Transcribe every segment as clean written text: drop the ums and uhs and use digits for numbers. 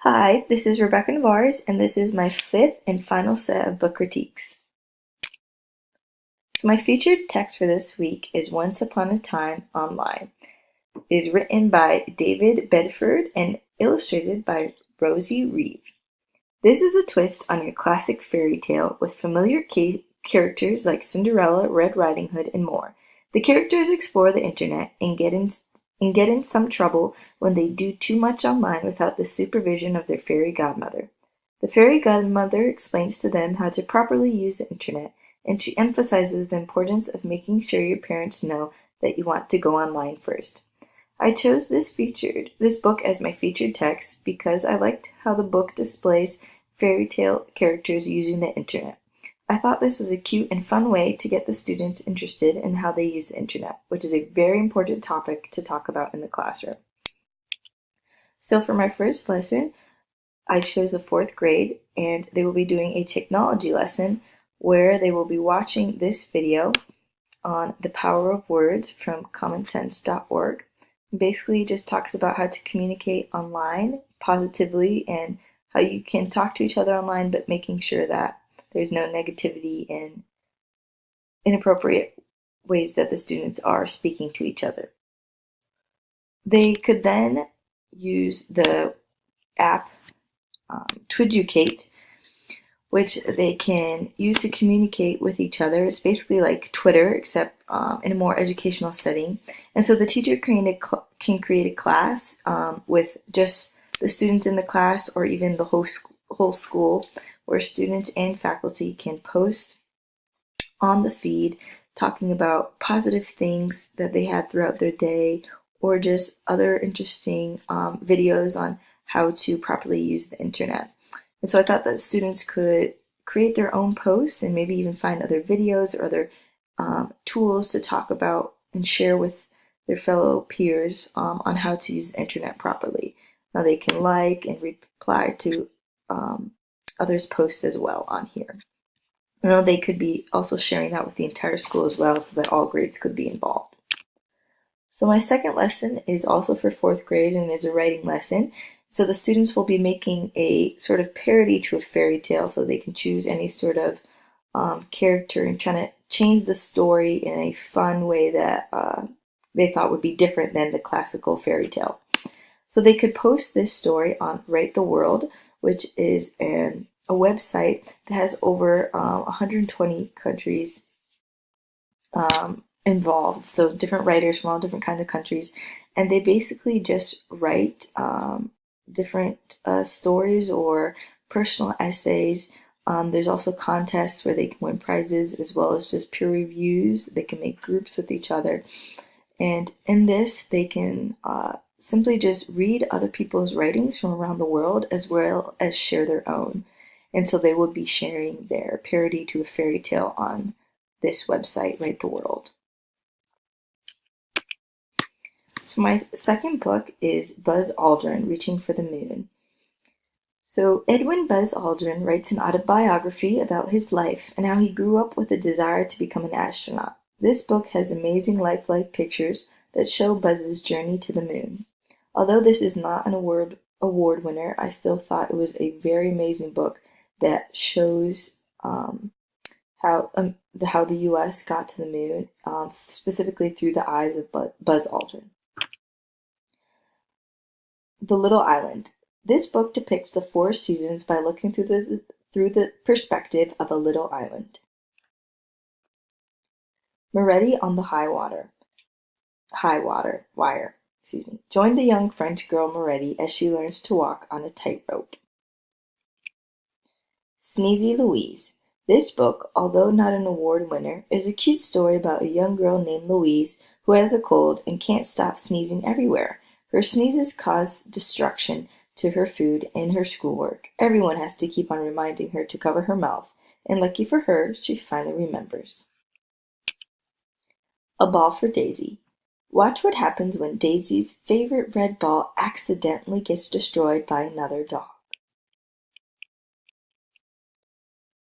Hi, this is Rebecca Navarez, and this is my fifth and final set of book critiques. So my featured text for this week is Once Upon a Time Online. It is written by David Bedford and illustrated by Rosie Reeve. This is a twist on your classic fairy tale with familiar characters like Cinderella, Red Riding Hood, and more. The characters explore the internet and get in some trouble when they do too much online without the supervision of their fairy godmother. The fairy godmother explains to them how to properly use the internet, and she emphasizes the importance of making sure your parents know that you want to go online first. I chose this book as my featured text because I liked how the book displays fairy tale characters using the internet. I thought this was a cute and fun way to get the students interested in how they use the internet, which is a very important topic to talk about in the classroom. So for my first lesson, I chose the fourth grade, and they will be doing a technology lesson where they will be watching this video on the power of words from commonsense.org. Basically, it just talks about how to communicate online positively and how you can talk to each other online, but making sure that there's no negativity and inappropriate ways that the students are speaking to each other. They could then use the app Twiducate, which they can use to communicate with each other. It's basically like Twitter, except in a more educational setting. And so the teacher can create a class with just the students in the class, or even the whole school, where students and faculty can post on the feed talking about positive things that they had throughout their day, or just other interesting videos on how to properly use the internet. And so I thought that students could create their own posts and maybe even find other videos or other tools to talk about and share with their fellow peers on how to use the internet properly. Now they can like and reply to others' posts as well on here. Now they could be also sharing that with the entire school as well, so that all grades could be involved. So my second lesson is also for fourth grade and is a writing lesson. So the students will be making a sort of parody to a fairy tale, so they can choose any sort of character and trying to change the story in a fun way that they thought would be different than the classical fairy tale. So they could post this story on Write the World, which is a website that has over 120 countries involved, so different writers from all different kinds of countries, and they basically just write different stories or personal essays. There's also contests where they can win prizes, as well as just peer reviews. They can make groups with each other, and in this they can simply just read other people's writings from around the world, as well as share their own. And so they will be sharing their parody to a fairy tale on this website, Write the World. So my second book is Buzz Aldrin, Reaching for the Moon. So Edwin Buzz Aldrin writes an autobiography about his life and how he grew up with a desire to become an astronaut. This book has amazing lifelike pictures that show Buzz's journey to the moon. Although this is not an award winner, I still thought it was a very amazing book that shows how the U.S. got to the moon, specifically through the eyes of Buzz Aldrin. The Little Island. This book depicts the four seasons by looking through the perspective of a little island. Moretti on the High Wire. Join the young French girl Moretti as she learns to walk on a tightrope. Sneezy Louise. This book, although not an award winner, is a cute story about a young girl named Louise who has a cold and can't stop sneezing everywhere. Her sneezes cause destruction to her food and her schoolwork. Everyone has to keep on reminding her to cover her mouth, and lucky for her, she finally remembers. A Ball for Daisy. Watch what happens when Daisy's favorite red ball accidentally gets destroyed by another dog.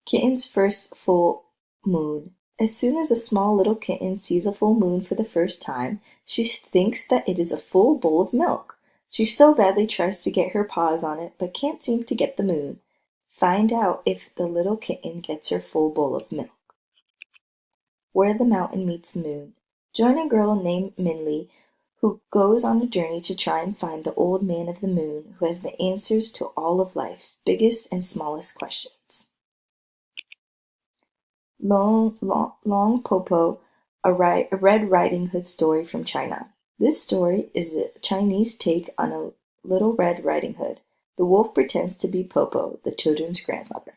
Kitten's first full moon. As soon as a small little kitten sees a full moon for the first time, she thinks that it is a full bowl of milk. She so badly tries to get her paws on it, but can't seem to get the moon. Find out if the little kitten gets her full bowl of milk. Where the Mountain Meets the Moon. Join a girl named Minli who goes on a journey to try and find the old man of the moon who has the answers to all of life's biggest and smallest questions. Long Popo, a Red Riding Hood story from China. This story is a Chinese take on a Little Red Riding Hood. The wolf pretends to be Popo, the children's grandmother.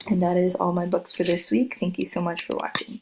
And that is all my books for this week. Thank you so much for watching.